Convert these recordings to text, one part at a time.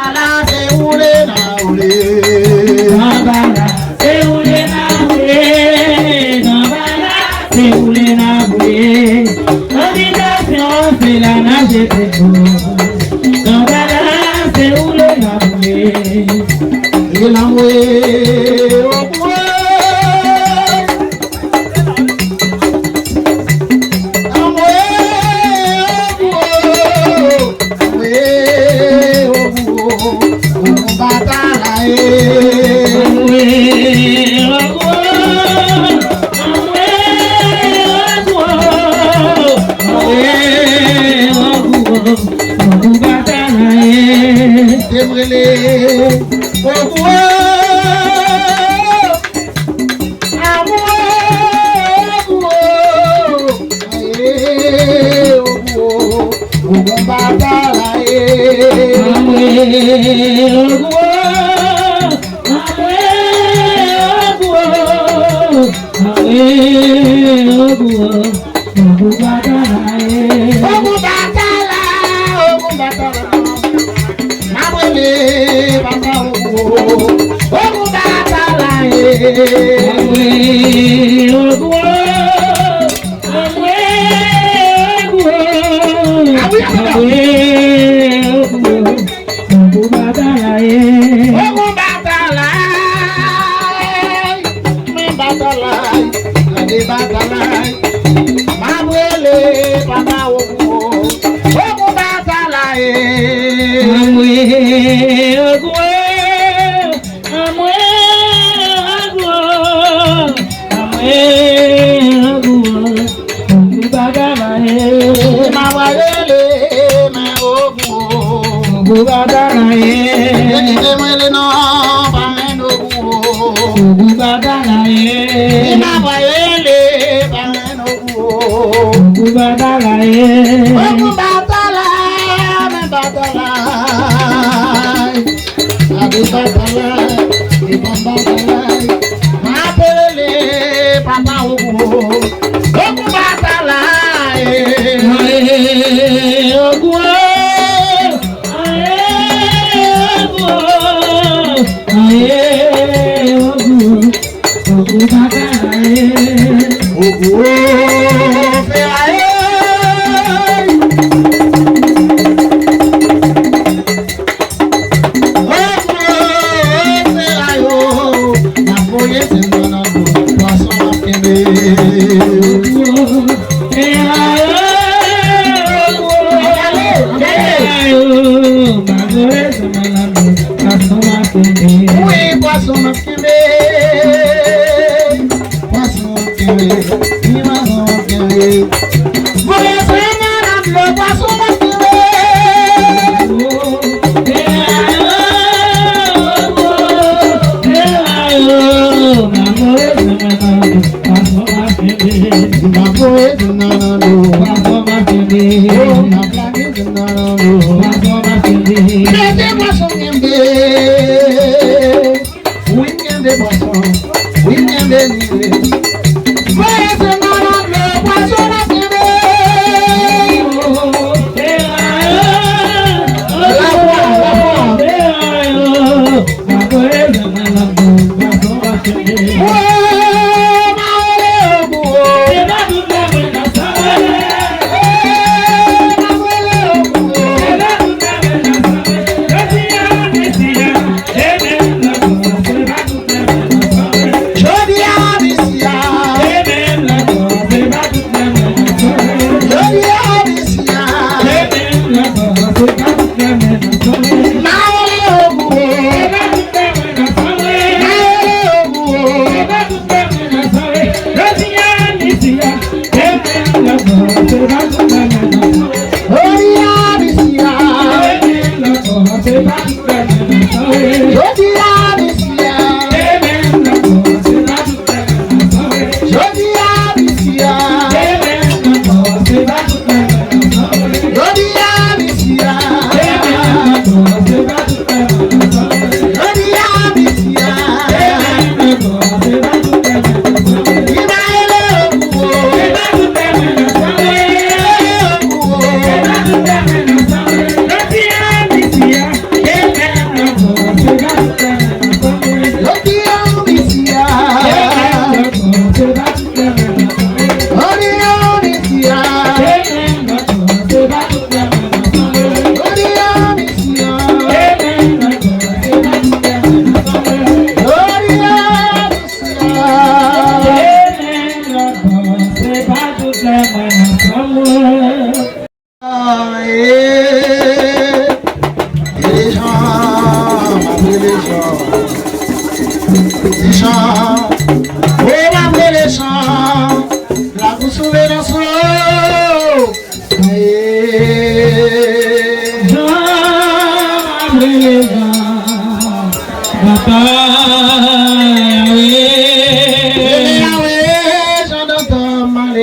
ala se ule na ule. Nabala se ule na ule. Nabala se ule na ule. Habitation c'est la nage de tout. Nabala se ule na ule. Ilamwe les gens, les gens. Les gens, oh les gens, la vous sauvez dans son les gens, papa, j'entends mal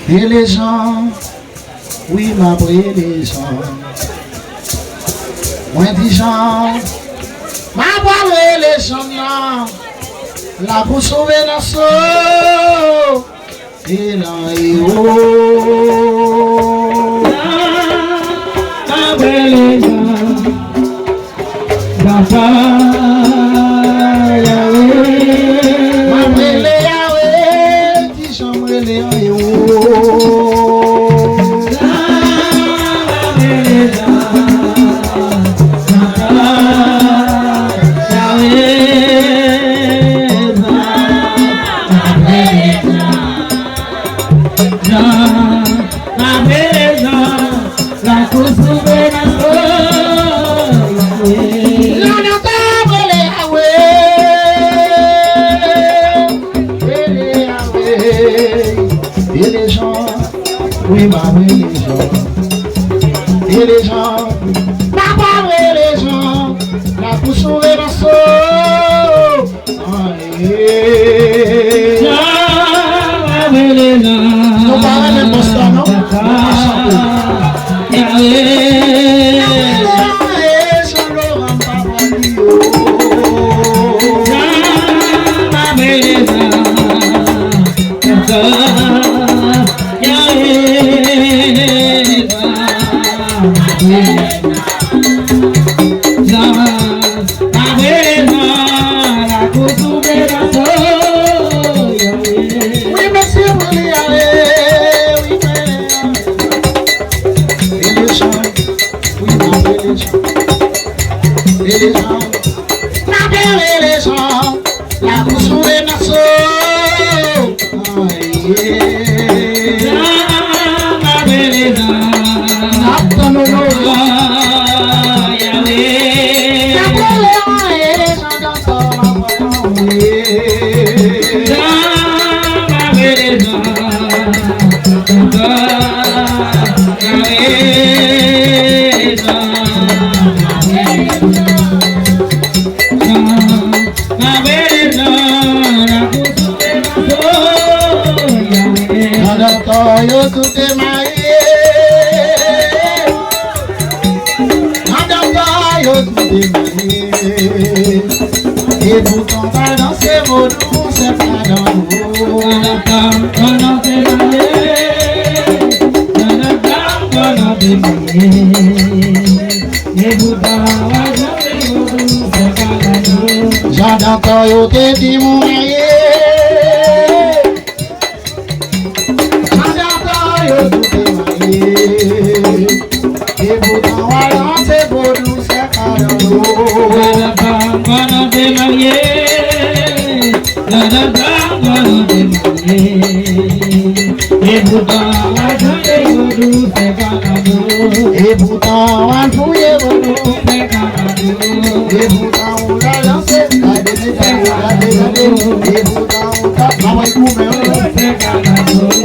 et les gens, oui, ma brille, les gens. Moi, dis gens, ma brille, les gens, la pour sauver la sauve, et là, et oh, ma belle gens, papa. Oui, ma les gens, et les gens, papa, les gens, la pour sauver la sauve. Non, pas les posters, non? Yo tout est marié, yo tout est marié, et pourtant pas dans ces mots doux, c'est pas dans nous. J'entends yo te dit mon marié. Et pourtant, voilà, c'est beau, nous, c'est cadeau. Et pourtant, on va fouiller vos loups. Et pourtant, on l'a lancé. Et pourtant, on t'a envoyé pour me.